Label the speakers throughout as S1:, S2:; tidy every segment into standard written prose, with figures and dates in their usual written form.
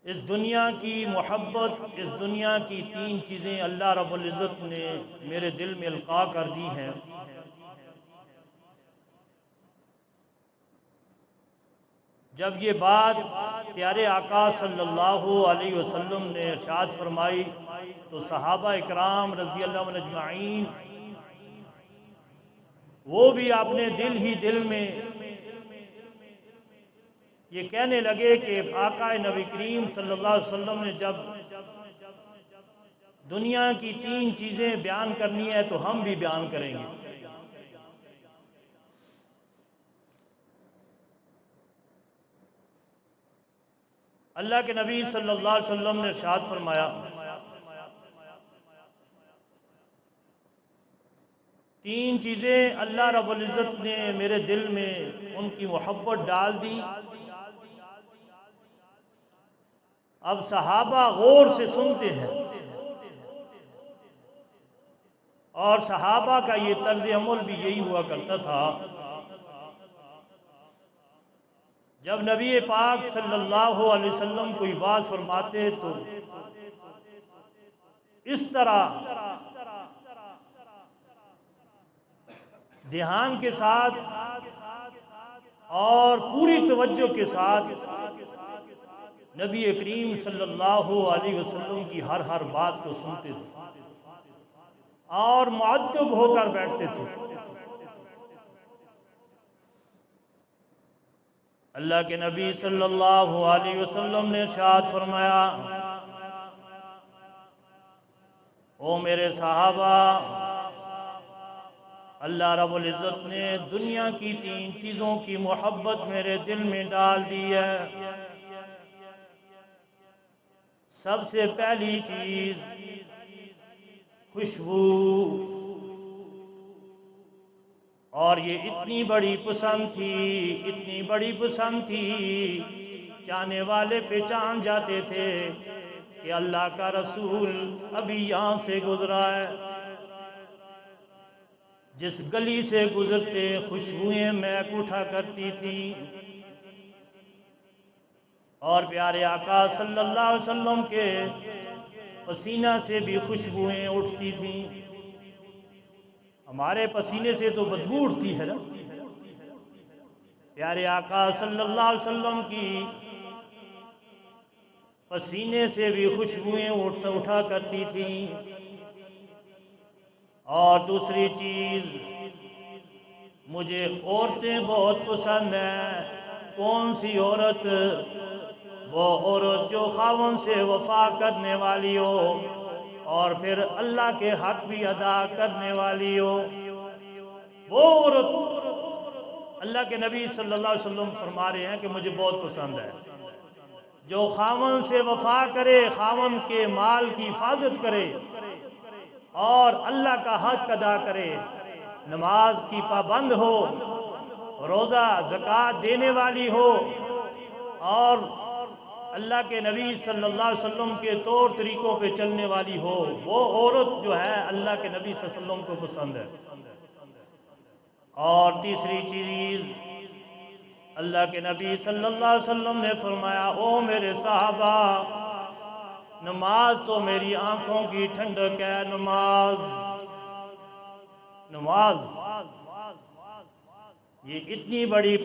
S1: اس دنیا کی محبت، اس دنیا کی تین چیزیں اللہ رب العزت نے میرے دل میں القاء کر دی ہیں۔ جب یہ بات پیارے آقا صلی اللہ علیہ وسلم نے ارشاد فرمائی تو صحابہ اکرام رضی اللہ عنہم اجمعین وہ بھی اپنے دل میں یہ کہنے لگے کہ آقا نبی کریم صلی اللہ علیہ وسلم نے جب دنیا کی تین چیزیں بیان کرنی ہے تو ہم بھی بیان کریں گے۔ اللہ کے نبی صلی اللہ علیہ وسلم نے ارشاد فرمایا تین چیزیں اللہ رب العزت نے میرے دل میں ان کی محبت ڈال دی۔ اب صحابہ غور سے سنتے ہیں اور صحابہ کا یہ طرز عمل بھی یہی ہوا کرتا تھا۔ جب نبی پاک صلی اللہ علیہ وسلم کوئی بات فرماتے تو اس طرح دھیان کے ساتھ اور پوری توجہ کے ساتھ نبی کریم صلی اللہ علیہ وسلم کی ہر بات کو سنتے تھے اور مؤدب ہو کر بیٹھتے تھے۔ اللہ کے نبی صلی اللہ علیہ وسلم نے ارشاد فرمایا او میرے صحابہ، اللہ رب العزت نے دنیا کی تین چیزوں کی محبت میرے دل میں ڈال دی ہے۔ سب سے پہلی چیز خوشبو، اور یہ اتنی بڑی پسند تھی چاہنے والے پہچان جاتے تھے کہ اللہ کا رسول ابھی یہاں سے گزرا ہے۔ جس گلی سے گزرتے خوشبوئیں مہک اٹھا کرتی تھی اور پیارے آقا صلی اللہ علیہ وسلم کے پسینہ سے بھی خوشبوئیں اٹھتی تھیں۔ ہمارے پسینے سے تو بدبو اٹھتی ہے نا، پیارے آقا صلی اللہ علیہ وسلم کی پسینے سے بھی خوشبوئیں اٹھا کرتی تھیں۔ اور دوسری چیز، مجھے عورتیں بہت پسند ہیں۔ کون سی عورت؟ وہ عورت جو خاوند سے وفا کرنے والی ہو اور پھر اللہ کے حق بھی ادا کرنے والی ہو۔ وہ عورت اللہ کے نبی صلی اللہ علیہ وسلم فرما رہے ہیں کہ مجھے بہت پسند ہے، جو خاوند سے وفا کرے، خاوند کے مال کی حفاظت کرے اور اللہ کا حق ادا کرے، نماز کی پابند ہو، روزہ زکوٰۃ دینے والی ہو اور اللہ کے نبی صلی اللہ علیہ وسلم کے طور طریقوں پہ چلنے والی ہو۔ وہ عورت جو ہے اللہ کے نبی صلی اللہ علیہ وسلم کو پسند ہے۔ اور تیسری چیز، اللہ کے نبی صلی اللہ علیہ وسلم نے فرمایا او میرے صحابہ، نماز تو میری آنکھوں کی ٹھنڈک ہے۔ نماز یہ اتنی بڑی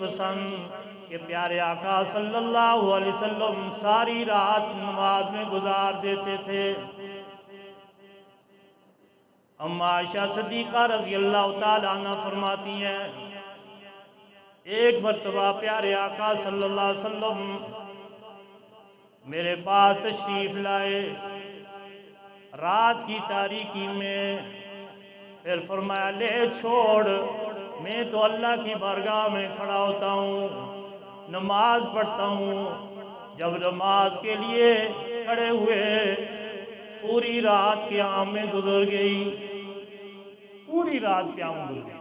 S1: پسند کہ پیارے آقا صلی اللہ علیہ وسلم ساری رات نماز میں گزار دیتے تھے۔ اما عائشہ صدیقہ رضی اللہ تعالیٰ عنہ فرماتی ہیں ایک مرتبہ پیارے آقا صلی اللہ علیہ وسلم میرے پاس تشریف لائے رات کی تاریکی میں، پھر فرمایا لے چھوڑ، میں تو اللہ کی بارگاہ میں کھڑا ہوتا ہوں، نماز پڑھتا ہوں۔ جب نماز کے لیے کھڑے ہوئے پوری رات قیام میں گزر گئی، پوری رات قیام گزر گئی،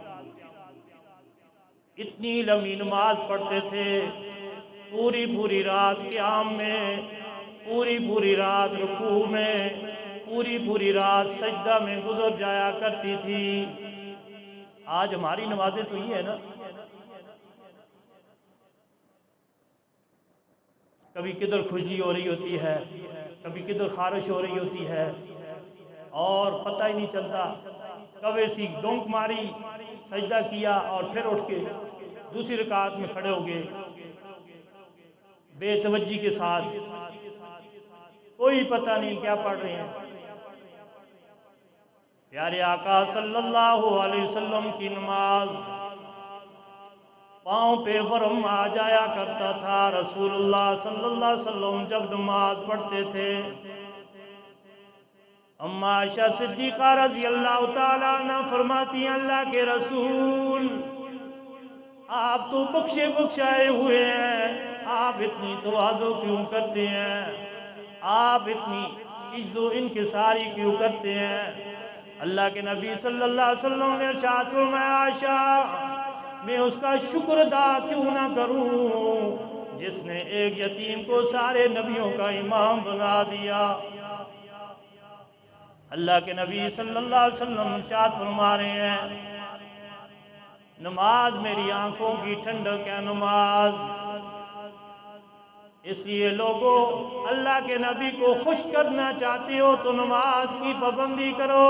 S1: اتنی لمبی نماز پڑھتے تھے، پوری رات قیام میں، پوری رات رکوع میں، پوری رات سجدہ میں گزر جایا کرتی تھی۔ آج ہماری نمازیں تو یہ ہے نا، کبھی کدھر کھجلی ہو رہی ہوتی ہے، کبھی کدھر خارش ہو رہی ہوتی ہے اور پتہ ہی نہیں چلتا، کب ایسی ڈونک ماری، سجدہ کیا اور پھر اٹھ کے دوسری رکعت میں کھڑے ہو گئے بے توجہی کے ساتھ، کوئی پتہ نہیں کیا پڑھ رہے ہیں۔ پیارے آقا صلی اللہ علیہ وسلم کی نماز پاؤں پہ ورم آ جایا کرتا تھا۔ رسول اللہ صلی اللہ علیہ وسلم جب نماز پڑھتے تھے، اما عائشہ صدیقہ رضی اللہ تعالیٰ عنہ فرماتی ہیں اللہ کے رسول آپ تو بخشے بخشائے ہوئے ہیں، آپ اتنی تواضع کیوں کرتے ہیں، آپ اتنی عز و انکساری کیوں کرتے ہیں؟ اللہ کے نبی صلی اللہ علیہ وسلم نے ارشاد فرمایا عائشہ میں اس کا شکر ادا کیوں نہ کروں جس نے ایک یتیم کو سارے نبیوں کا امام بنا دیا۔ اللہ کے نبی صلی اللہ علیہ وسلم ارشاد فرما رہے ہیں نماز میری آنکھوں کی ٹھنڈک ہے نماز، اس لیے لوگوں اللہ کے نبی کو خوش کرنا چاہتے ہو تو نماز کی پابندی کرو۔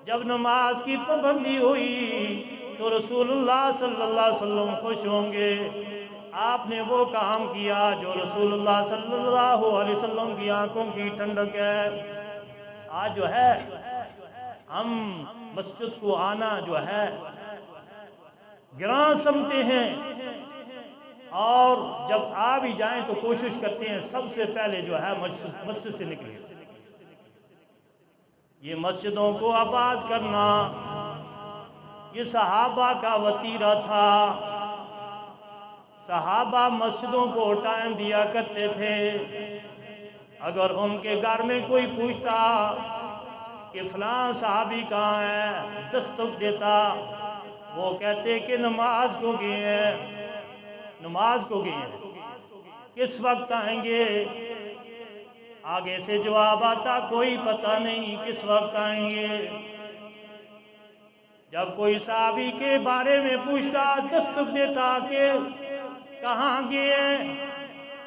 S1: جب نماز کی پابندی ہوئی تو رسول اللہ صلی اللہ علیہ وسلم خوش ہوں گے، آپ نے وہ کام کیا جو رسول اللہ صلی اللہ علیہ وسلم کی آنکھوں کی ٹھنڈک ہے۔ آج جو ہے ہم مسجد کو آنا جو ہے گراں سمجھتے ہیں، اور جب آ بھی جائیں تو کوشش کرتے ہیں سب سے پہلے جو ہے مسجد سے نکلے۔ یہ مسجدوں کو آباد کرنا یہ صحابہ کا وتیرہ تھا۔ صحابہ مسجدوں کو ٹائم دیا کرتے تھے، اگر ان کے گھر میں کوئی پوچھتا کہ فلاں صحابی کہاں ہے، دستک دیتا، وہ کہتے کہ نماز کو گئے ہیں، نماز کو گئے ہیں، کس وقت آئیں گے؟ آگے سے جواب آتا کوئی پتہ نہیں کس وقت آئیں گے۔ جب کوئی صحابی کے بارے میں پوچھتا دستک دیتا کہ کہاں گئے ہیں،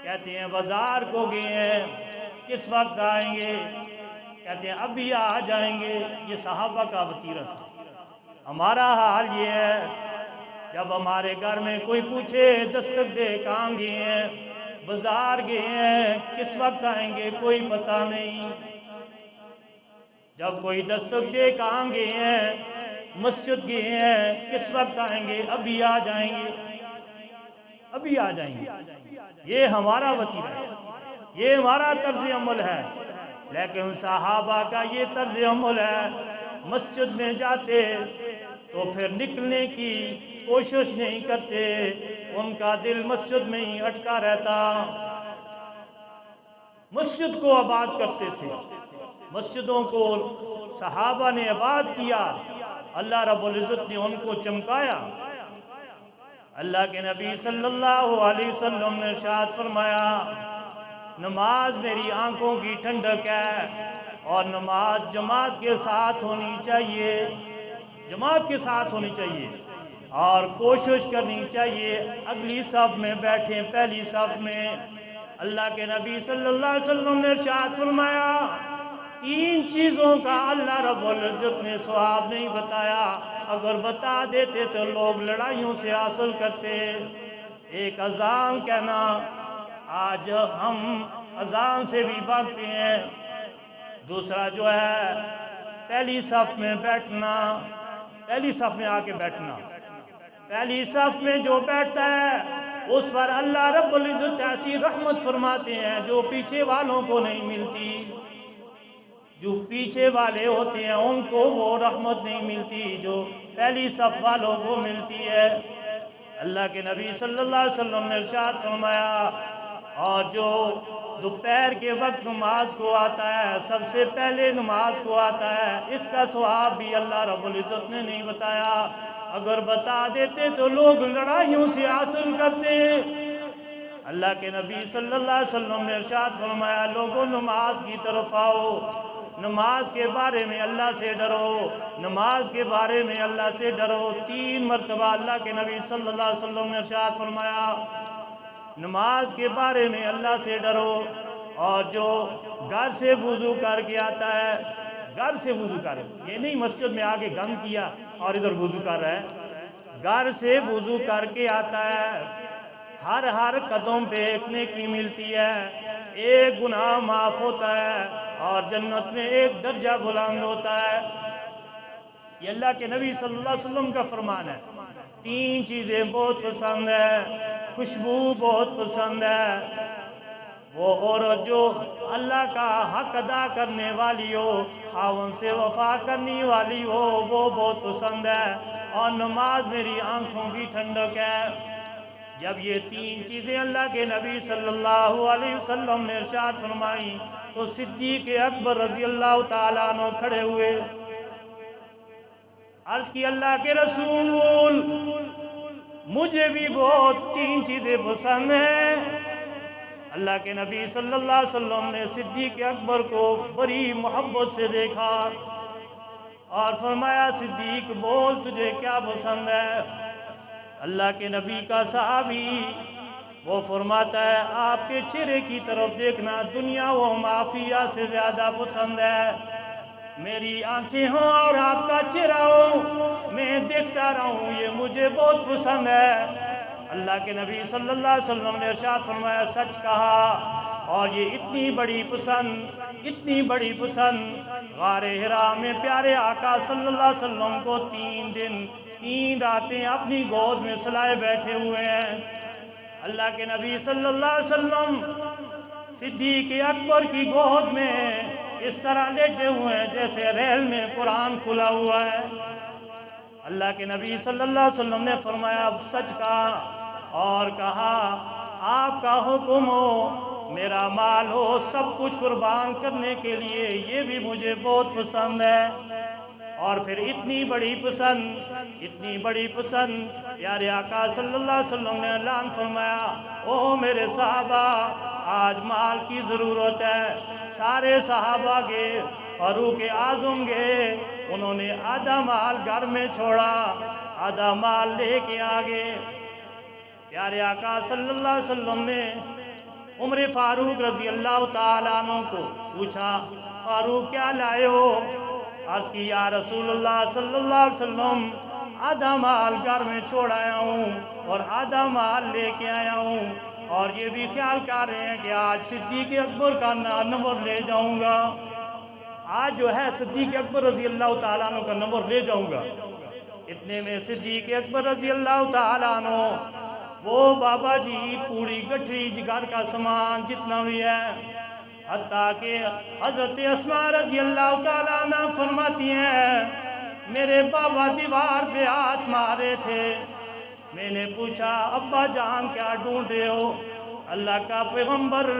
S1: کہتے ہیں بازار کو گئے ہیں، کس وقت آئیں گے؟ کہتے ہیں ابھی آ جائیں گے۔ یہ صحابہ کا وتیرہ تھا۔ ہمارا حال یہ ہے جب ہمارے گھر میں کوئی پوچھے دستک دے کہاں گئے ہیں، بازار گئے ہیں، کس وقت آئیں گے کوئی پتہ نہیں۔ جب کوئی دستک دے کہاں گئے ہیں، مسجد گئے ہیں، کس وقت آئیں گے؟ ابھی آ جائیں گے، ابھی آ جائیں گے۔ یہ ہمارا وتیرہ ہے، یہ ہمارا طرز عمل ہے، لیکن صحابہ کا یہ طرز عمل ہے، مسجد میں جاتے تو پھر نکلنے کی کوشش نہیں کرتے، ان کا دل مسجد میں ہی اٹکا رہتا۔ مسجد کو آباد کرتے تھے، مسجدوں کو صحابہ نے آباد کیا، اللہ رب العزت نے ان کو چمکایا۔ اللہ کے نبی صلی اللہ علیہ وسلم نے ارشاد فرمایا نماز میری آنکھوں کی ٹھنڈک ہے، اور نماز جماعت کے ساتھ ہونی چاہیے، جماعت کے ساتھ ہونی چاہیے، اور کوشش کرنی چاہیے اگلی صف میں بیٹھیں، پہلی صف میں۔ اللہ کے نبی صلی اللہ علیہ وسلم نے ارشاد فرمایا 3 چیزوں کا اللہ رب العزت نے ثواب نہیں بتایا، اگر بتا دیتے تو لوگ لڑائیوں سے حاصل کرتے۔ ایک اذان کہنا، آج ہم اذان سے بھی بھاگتے ہیں۔ دوسرا جو ہے پہلی صف میں بیٹھنا، پہلی صف میں آ کے بیٹھنا، پہلی صف میں جو بیٹھتا ہے اس پر اللہ رب العزت ایسی رحمت فرماتے ہیں جو پیچھے والوں کو نہیں ملتی۔ جو پیچھے والے ہوتے ہیں ان کو وہ رحمت نہیں ملتی جو پہلی صف والوں کو ملتی ہے۔ اللہ کے نبی صلی اللہ علیہ وسلم نے ارشاد فرمایا اور جو دوپہر کے وقت نماز کو آتا ہے، سب سے پہلے نماز کو آتا ہے، اس کا ثواب بھی اللہ رب العزت نے نہیں بتایا، اگر بتا دیتے تو لوگ لڑائیوں سے حاصل کرتے۔ اللہ کے نبی صلی اللہ علیہ وسلم نے ارشاد فرمایا لوگوں نماز کی طرف آؤ، نماز کے بارے میں اللہ سے ڈرو، نماز کے بارے میں اللہ سے ڈرو۔ 3 مرتبہ اللہ کے نبی صلی اللہ علیہ وسلم نے ارشاد فرمایا نماز کے بارے میں اللہ سے ڈرو، اور جو گھر سے وضو کر کے آتا ہے، گھر سے وضو کر، یہ نہیں مسجد میں آگے گند کیا اور ادھر وضو کر رہا ہے، گھر سے وضو کر کے آتا ہے، ہر قدم پہ ایک نیکی ملتی ہے، ایک گناہ معاف ہوتا ہے اور جنت میں ایک درجہ بلند ہوتا ہے۔ یہ اللہ کے نبی صلی اللہ علیہ وسلم کا فرمان ہے۔ 3 چیزیں بہت پسند ہے، خوشبو بہت پسند ہے، وہ عورت جو اللہ کا حق ادا کرنے والی ہو، خاوند سے وفا کرنے والی ہو، وہ بہت پسند ہے، اور نماز میری آنکھوں کی ٹھنڈک ہے۔ جب یہ 3 چیزیں اللہ کے نبی صلی اللہ علیہ وسلم نے ارشاد فرمائی تو صدیق اکبر رضی اللہ تعالیٰ عنہ کھڑے ہوئے، عرض کی اللہ کے رسول مجھے بھی بہت 3 چیزیں پسند ہیں۔ اللہ کے نبی صلی اللہ علیہ وسلم نے صدیق اکبر کو بڑی محبت سے دیکھا اور فرمایا صدیق بول تجھے کیا پسند ہے؟ اللہ کے نبی کا صحابی وہ فرماتا ہے آپ کے چہرے کی طرف دیکھنا دنیا و معافیہ سے زیادہ پسند ہے، میری آنکھیں ہوں اور آپ کا چہرہ ہو میں دیکھتا رہوں یہ مجھے بہت پسند ہے۔ اللہ کے نبی صلی اللہ علیہ وسلم نے ارشاد فرمایا سچ کہا، اور یہ اتنی بڑی پسند غار حرا میں پیارے آقا صلی اللہ علیہ وسلم کو 3 دن 3 راتیں اپنی گود میں سلائے بیٹھے ہوئے ہیں۔ اللہ کے نبی صلی اللہ علیہ وسلم صدیق اکبر کی گود میں اس طرح لیٹے ہوئے ہیں جیسے ریل میں قرآن کھلا ہوا ہے۔ اللہ کے نبی صلی اللہ علیہ وسلم نے فرمایا سچ کہا، اور کہا آپ کا حکم ہو میرا مال ہو سب کچھ قربان کرنے کے لیے، یہ بھی مجھے بہت پسند ہے۔ اور پھر اتنی بڑی پسند پیارے آقا صلی اللہ علیہ وسلم نے اعلان فرمایا اوہ میرے صحابہ آج مال کی ضرورت ہے۔ سارے صحابہ گئے، فاروق اعظم گئے، انہوں نے آدھا مال گھر میں چھوڑا، آدھا مال لے کے آگے۔ پیارے آقا صلی اللہ علیہ وسلم نے عمر فاروق رضی اللہ تعالیٰ عنہ کو پوچھا فاروق کیا لائے ہو؟ عرض کی یا رسول اللہ صلی اللہ علیہ وسلم آدھا مال گھر میں چھوڑ آیا ہوں اور آدھا مال لے کے آیا ہوں، اور یہ بھی خیال کر رہے ہیں کہ آج صدیق اکبر کا نمبر لے جاؤں گا، آج جو ہے صدیق اکبر رضی اللہ تعالیٰ عنہ کا نمبر لے جاؤں گا۔ اتنے میں صدیق اکبر رضی اللہ تعالیٰ عنہ وہ بابا جی پوری گٹھری جگر کا سامان جتنا بھی ہے، حتیٰ کہ حضرت اسماء رضی اللہ تعالیٰ عنہ فرماتی ہیں میرے بابا دیوار پہ ہاتھ مارے تھے، میں نے پوچھا ابا جان کیا ڈھونڈ رہے ہو؟ اللہ کا پیغمبر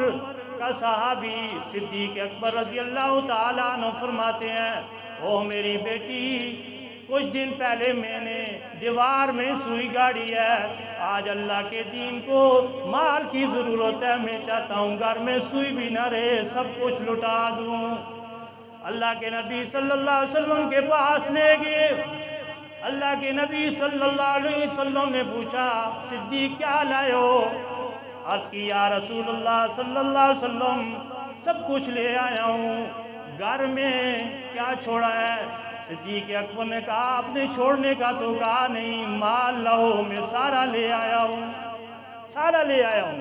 S1: کا صحابی صدیق اکبر رضی اللہ تعالیٰ عنہ فرماتے ہیں او میری بیٹی کچھ دن پہلے میں نے دیوار میں سوئی گاڑی ہے، آج اللہ کے دین کو مال کی ضرورت ہے، میں چاہتا ہوں گھر میں سوئی بھی نہ رہے سب کچھ لٹا دوں۔ اللہ کے نبی صلی اللہ علیہ وسلم کے پاس لے گئے، اللہ کے نبی صلی اللہ علیہ وسلم نے پوچھا صدیق کیا لائے ہو؟ عرض کی یا رسول اللہ صلی اللہ علیہ وسلم سب کچھ لے آیا ہوں، گھر میں کیا چھوڑا ہے؟ صدیق اکبر نے کہا آپ نے چھوڑنے کا تو کہا نہیں، مال لاؤ میں سارا لے آیا ہوں، سارا لے آیا ہوں،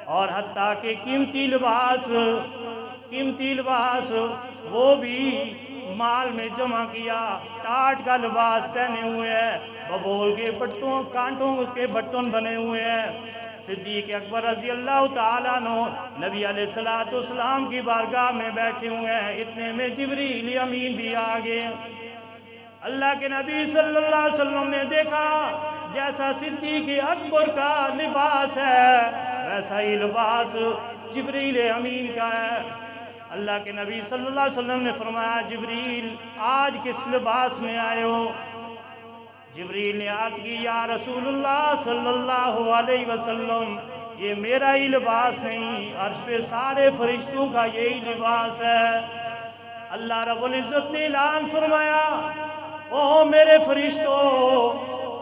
S1: اور حتیٰ کہ قیمتی لباس وہ بھی مال میں جمع کیا، ٹاٹ کا لباس پہنے ہوئے ہیں، ببول کے بٹوں کانٹوں کے بٹن بنے ہوئے ہیں۔ صدیق اکبر رضی اللہ تعالیٰ عنہ نبی علیہ السلام کی بارگاہ میں بیٹھے ہوئے ہیں، اتنے میں جبریل امین بھی آگئے۔ اللہ کے نبی صلی اللہ علیہ وسلم نے دیکھا جیسا صدیق اکبر کا لباس ہے ویسا ہی لباس جبریل امین کا ہے۔ اللہ کے نبی صلی اللہ علیہ وسلم نے فرمایا جبریل آج کس لباس میں آئے ہو؟ جبریل نے عرض کی یا رسول اللہ صلی اللہ علیہ وسلم یہ میرا ہی لباس نہیں، عرش پہ سارے فرشتوں کا یہی لباس ہے۔ اللہ رب العزت نے اعلان فرمایا او میرے فرشتوں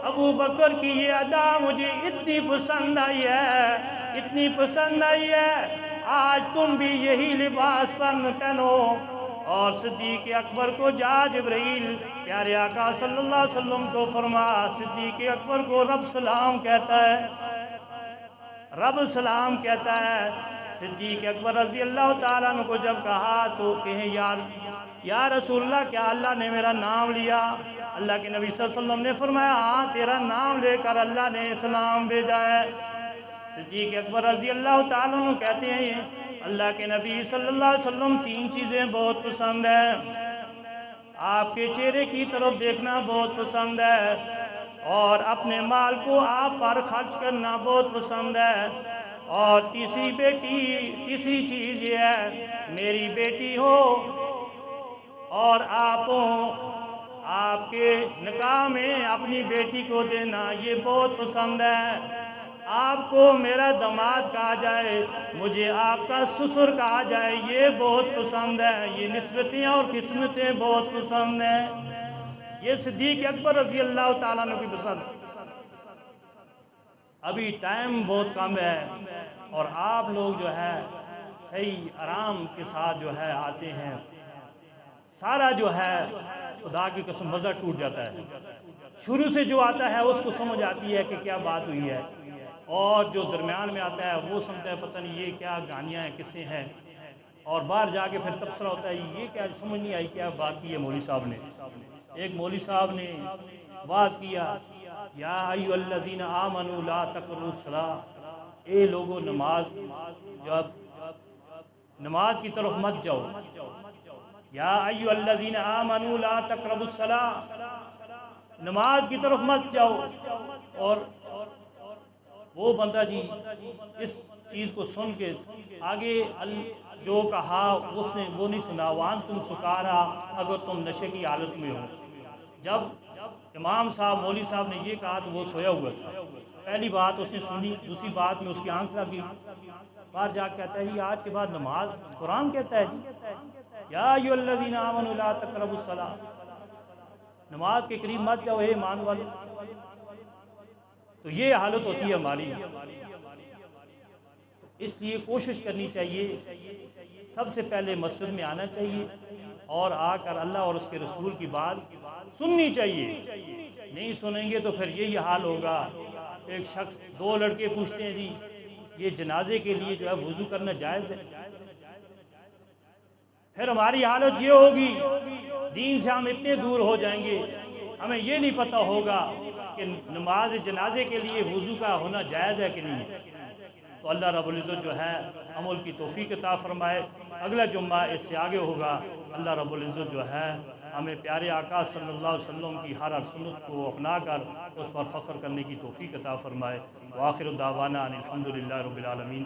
S1: ابو بکر کی یہ ادا مجھے اتنی پسند آئی ہے اتنی پسند آئی ہے آج تم بھی یہی لباس پہنو۔ اور صدیق اکبر کو جا جبرائیل پیارے آقا صلی اللہ علیہ وسلم کو فرما، صدیق اکبر کو رب سلام کہتا ہے، رب سلام کہتا ہے۔ صدیق اکبر رضی اللہ تعالیٰ عنہ کو جب کہا تو کہیں یا رسول اللہ کیا اللہ نے میرا نام لیا؟ اللہ کے نبی صلی اللہ علیہ وسلم نے فرمایا ہاں تیرا نام لے کر اللہ نے سلام بھیجا ہے۔ صدیق اکبر رضی اللہ تعالیٰ عنہ کہتے ہیں اللہ کے نبی صلی اللہ علیہ وسلم تین چیزیں بہت پسند ہیں، آپ کے چہرے کی طرف دیکھنا بہت پسند ہے، اور اپنے مال کو آپ پر خرچ کرنا بہت پسند ہے، اور تیسری چیز یہ ہے میری بیٹی ہو اور آپ ہوں، آپ کے نکاح میں اپنی بیٹی کو دینا یہ بہت پسند ہے، آپ کو میرا داماد کہا جائے مجھے آپ کا سسر کہا جائے یہ بہت پسند ہے، یہ نسبتیں اور قسمتیں بہت پسند ہیں۔ یہ صدیق اکبر رضی اللہ تعالیٰ عنہ کی پسند۔ ابھی ٹائم بہت کم ہے اور آپ لوگ جو ہے صحیح آرام کے ساتھ جو ہے آتے ہیں، سارا جو ہے خدا کی قسم مزہ ٹوٹ جاتا ہے، شروع سے جو آتا ہے اس کو سمجھ آتی ہے کہ کیا بات ہوئی ہے، اور جو درمیان میں آتا ہے وہ سمجھتا ہے پتہ نہیں یہ کیا گانیاں ہیں قصے ہیں، اور باہر جا کے پھر تبصرہ ہوتا ہے یہ کیا سمجھ نہیں آئی کیا بات کی ہے مولوی صاحب نے۔ ایک مولوی صاحب نے واعظ کیا یا ایھا الذین آمنوا لا تقربوا الصلاۃ، اے لوگو نماز کی طرف مت جاؤ، یا ایھا الذین آمنوا لا تقربوا الصلاۃ، نماز کی طرف مت جاؤ۔ اور وہ بندہ جی اس چیز کو سن کے آگے جو کہا اس نے وہ نہیں سنا، وانتم سکارا، اگر تم نشے کی حالت میں ہو۔ جب امام صاحب مولوی صاحب نے یہ کہا تو وہ سویا ہوا تھا، پہلی بات اس نے سنی، دوسری بات میں اس کی آنکھ لگی، باہر جا کے کہتا ہے جی آج کے بعد نماز قرآن کہتا ہے جی یا ایھا الذین آمنوا لا تقربوا الصلاۃ، نماز کے قریب مت جاؤ اے ایمان والو۔ تو یہ حالت ہوتی ہے ہماری، اس لیے کوشش کرنی چاہیے سب سے پہلے مسجد میں آنا چاہیے اور آ کر اللہ اور اس کے رسول کی بات سننی چاہیے، نہیں سنیں گے تو پھر یہی حال ہوگا۔ ایک شخص دو لڑکے پوچھتے ہیں جی یہ جنازے کے لیے جو ہے وضو کرنا جائز ہے؟ پھر ہماری حالت یہ ہوگی دین سے ہم اتنے دور ہو جائیں گے ہمیں یہ نہیں پتہ ہوگا کہ نماز جنازے کے لیے وضو کا ہونا جائز ہے کہ نہیں۔ تو اللہ رب العزت جو ہے عمل کی توفیق عطا فرمائے۔ اگلا جمعہ اس سے آگے ہوگا، اللہ رب العزت جو ہے ہمیں پیارے آقا صلی اللہ علیہ وسلم کی ہر سنت کو اپنا کر اس پر فخر کرنے کی توفیق عطا فرمائے۔ وآخر دعوانا ان الحمد للہ رب العالمین۔